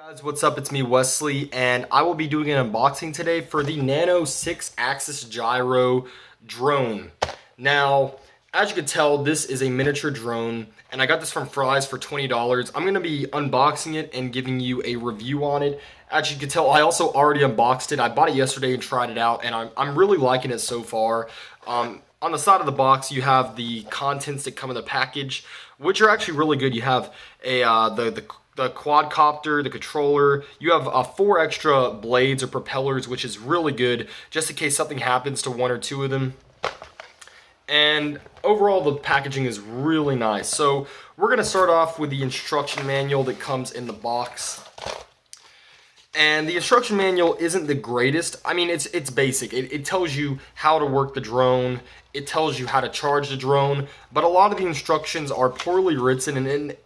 Guys, what's up? It's me, Wesley, and I will be doing an unboxing today for the Nano 6-axis gyro drone. Now, as you can tell, this is a miniature drone, and I got this from Fry's for $20. I'm going to be unboxing it and giving you a review on it. As you can tell, I also already unboxed it. I bought it yesterday and tried it out, and I'm really liking it so far. On the side of the box, you have the contents that come in the package, which are actually really good. You have the quadcopter, the controller. You have 4 extra blades or propellers, which is really good, just in case something happens to 1 or 2 of them. And overall, the packaging is really nice. So we're going to start off with the instruction manual that comes in the box. And the instruction manual isn't the greatest. I mean, it's basic. It tells you how to work the drone. It tells you how to charge the drone. But a lot of the instructions are poorly written, and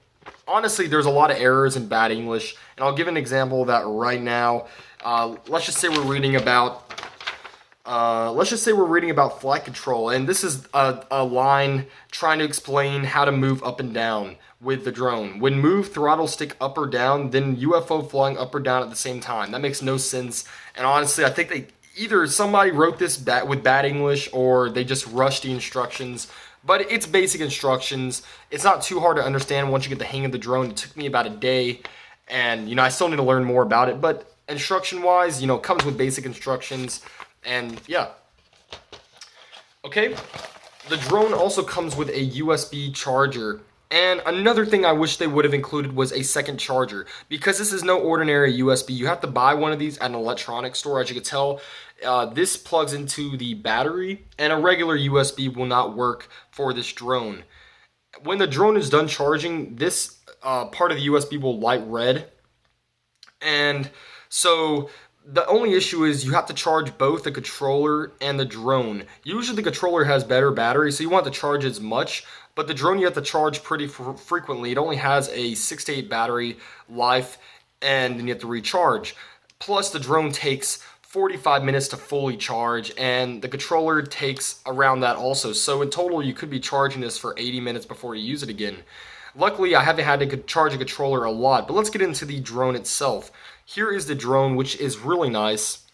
honestly, there's a lot of errors in bad English. And I'll give an example of that right now. Let's just say we're reading about flight control, and this is a line trying to explain how to move up and down with the drone. When move throttle stick up or down, then UFO flying up or down at the same time. That makes no sense. And honestly, I think either somebody wrote this with bad English or they just rushed the instructions. But it's basic instructions. It's not too hard to understand once you get the hang of the drone. It took me about a day, and I still need to learn more about it. But instruction-wise, it comes with basic instructions. And yeah. Okay, the drone also comes with a USB charger. And another thing I wish they would have included was a second charger, because this is no ordinary USB. You have to buy one of these at an electronics store. As you can tell, this plugs into the battery, and a regular USB will not work for this drone. When the drone is done charging, this part of the USB will light red. And so the only issue is you have to charge both the controller and the drone. Usually the controller has better battery, so you want to charge as much, but the drone you have to charge pretty frequently. It only has a 6 to 8 battery life, and then you have to recharge. Plus the drone takes 45 minutes to fully charge, and the controller takes around that also. So in total, you could be charging this for 80 minutes before you use it again. Luckily, I haven't had to charge a controller a lot, but let's get into the drone itself. Here is the drone, which is really nice.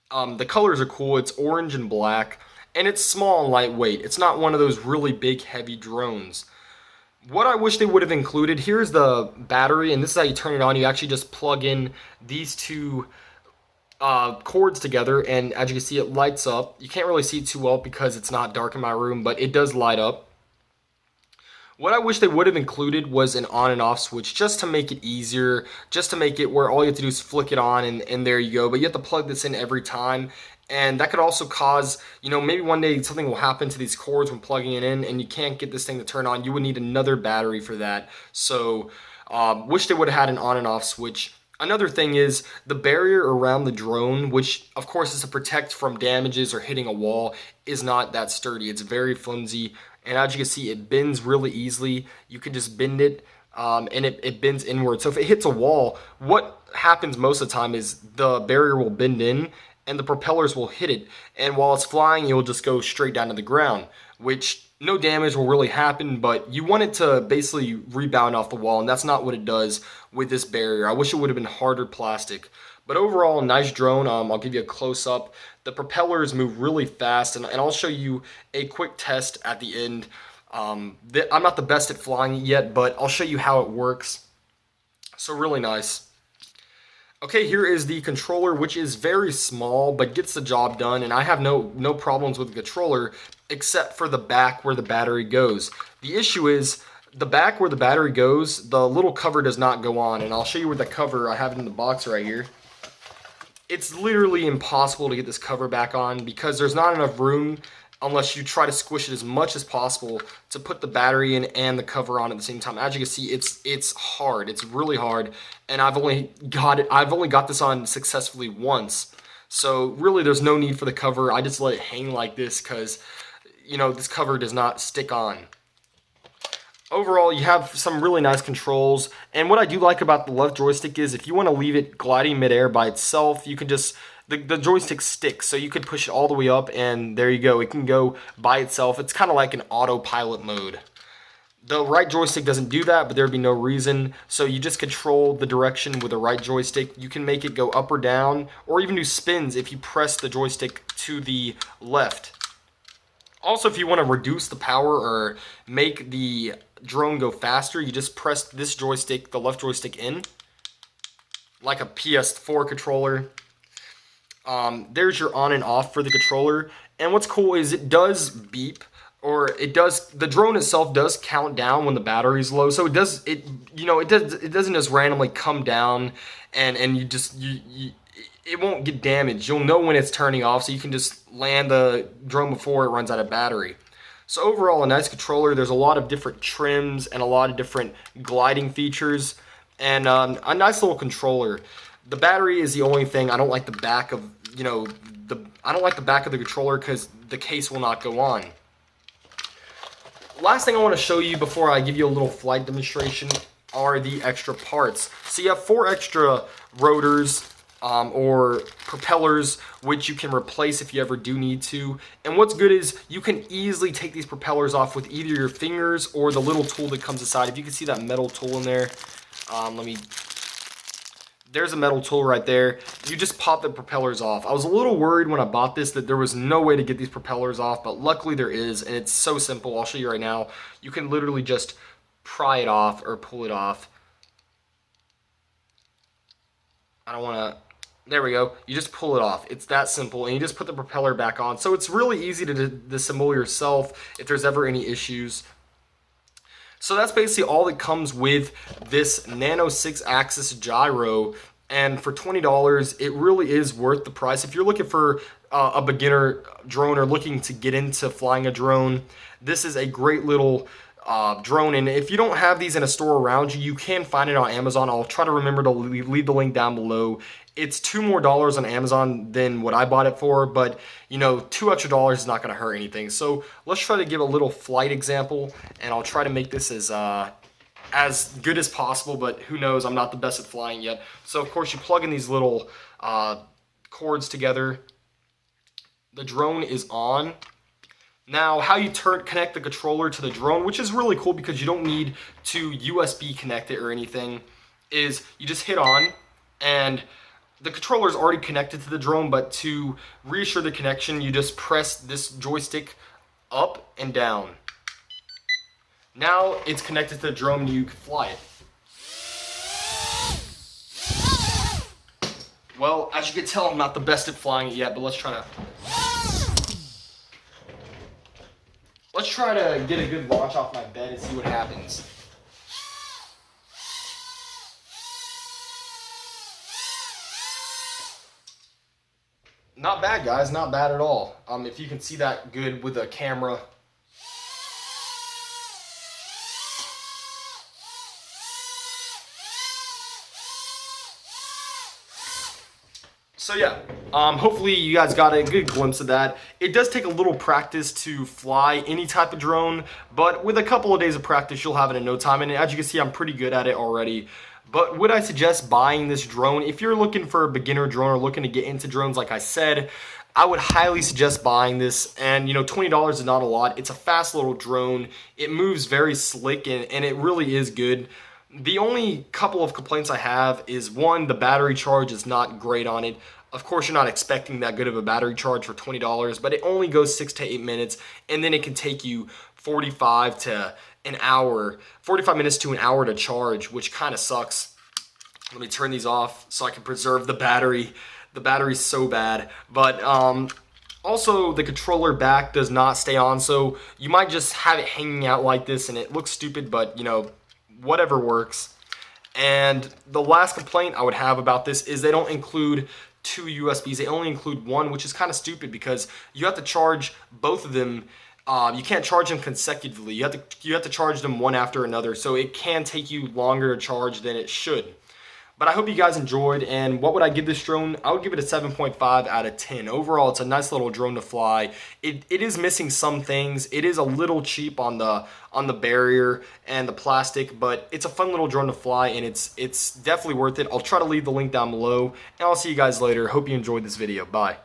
The colors are cool. It's orange and black, and it's small and lightweight. It's not one of those really big, heavy drones. What I wish they would have included, here's the battery, and this is how you turn it on. You actually just plug in these two cords together, and as you can see, it lights up. You can't really see it too well because it's not dark in my room, but it does light up. What I wish they would have included was an on and off switch, just to make it easier, just to make it where all you have to do is flick it on, and there you go. But you have to plug this in every time, and that could also cause, maybe one day something will happen to these cords when plugging it in, and you can't get this thing to turn on. You would need another battery for that. So wish they would have had an on and off switch. Another thing is the barrier around the drone, which of course is to protect from damages or hitting a wall, is not that sturdy. It's very flimsy, and as you can see, it bends really easily. You can just bend it, and it bends inward. So if it hits a wall, what happens most of the time is the barrier will bend in and the propellers will hit it, and while it's flying, it will just go straight down to the ground, which no damage will really happen, but you want it to basically rebound off the wall, and that's not what it does with this barrier. I wish it would have been harder plastic. But overall, nice drone. I'll give you a close-up. The propellers move really fast, and I'll show you a quick test at the end. I'm not the best at flying it yet, but I'll show you how it works. So really nice. Okay, here is the controller, which is very small, but gets the job done, and I have no problems with the controller, except for the back where the battery goes. The issue is, the back where the battery goes, the little cover does not go on, and I'll show you where the cover, I have it in the box right here. It's literally impossible to get this cover back on because there's not enough room, unless you try to squish it as much as possible, to put the battery in and the cover on at the same time. As you can see, it's hard. It's really hard, and I've only got this on successfully once. So really, there's no need for the cover. I just let it hang like this because this cover does not stick on. Overall, you have some really nice controls, and what I do like about the left joystick is if you want to leave it gliding midair by itself, you can just, the joystick sticks, so you could push it all the way up, and there you go. It can go by itself. It's kind of like an autopilot mode. The right joystick doesn't do that, but there'd be no reason. So you just control the direction with the right joystick. You can make it go up or down, or even do spins if you press the joystick to the left. Also, if you want to reduce the power or make the drone go faster, you just press this joystick, the left joystick, in, like a PS4 controller. There's your on and off for the controller. And what's cool is it does beep, or the drone itself does count down when the battery's low. So it doesn't just randomly come down and it won't get damaged. You'll know when it's turning off, so you can just land the drone before it runs out of battery. So overall, a nice controller. There's a lot of different trims and a lot of different gliding features, and a nice little controller. The battery is the only thing I don't like. The back of I don't like the back of the controller because the case will not go on. Last thing I want to show you before I give you a little flight demonstration are the extra parts. So you have 4 extra rotors or propellers, which you can replace if you ever do need to. And what's good is you can easily take these propellers off with either your fingers or the little tool that comes inside. If you can see that metal tool in there, there's a metal tool right there. You just pop the propellers off. I was a little worried when I bought this that there was no way to get these propellers off, but luckily there is, and it's so simple. I'll show you right now. You can literally just pry it off or pull it off. There we go. You just pull it off. It's that simple, and you just put the propeller back on. So it's really easy to disassemble yourself if there's ever any issues. So that's basically all that comes with this Nano 6-axis gyro, and for $20, it really is worth the price. If you're looking for a beginner drone or looking to get into flying a drone, this is a great little drone. And if you don't have these in a store around you, you can find it on Amazon. I'll try to remember to leave the link down below. It's $2 more on Amazon than what I bought it for, but $2 extra is not going to hurt anything. So let's try to give a little flight example, and I'll try to make this as good as possible, but who knows, I'm not the best at flying yet. So of course you plug in these little cords together. The drone is on. Now, how you connect the controller to the drone, which is really cool because you don't need to USB connect it or anything, is you just hit on, and the controller is already connected to the drone, but to reassure the connection, you just press this joystick up and down. Now it's connected to the drone and you can fly it. Well, as you can tell, I'm not the best at flying it yet, but let's try to get a good launch off my bed and see what happens. Not bad, guys, not bad at all. If you can see that good with a camera. So yeah, hopefully you guys got a good glimpse of that. It does take a little practice to fly any type of drone, but with a couple of days of practice, you'll have it in no time. And as you can see, I'm pretty good at it already. But would I suggest buying this drone? If you're looking for a beginner drone or looking to get into drones, like I said, I would highly suggest buying this. And $20 is not a lot. It's a fast little drone. It moves very slick, and it really is good. The only couple of complaints I have is, one, the battery charge is not great on it. Of course, you're not expecting that good of a battery charge for $20, but it only goes 6 to 8 minutes, and then it can take you 45 minutes to an hour to charge, which kind of sucks. Let me turn these off so I can preserve the battery. The battery's so bad. But also, the controller back does not stay on, so you might just have it hanging out like this, and it looks stupid, but whatever works. And the last complaint I would have about this is they don't include 2 USBs. They only include 1, which is kind of stupid because you have to charge both of them. You can't charge them consecutively. You have to charge them one after another, so it can take you longer to charge than it should. But I hope you guys enjoyed, and what would I give this drone? I would give it a 7.5 out of 10. Overall, it's a nice little drone to fly. It is missing some things. It is a little cheap on the barrier and the plastic, but it's a fun little drone to fly, and it's definitely worth it. I'll try to leave the link down below, and I'll see you guys later. Hope you enjoyed this video. Bye.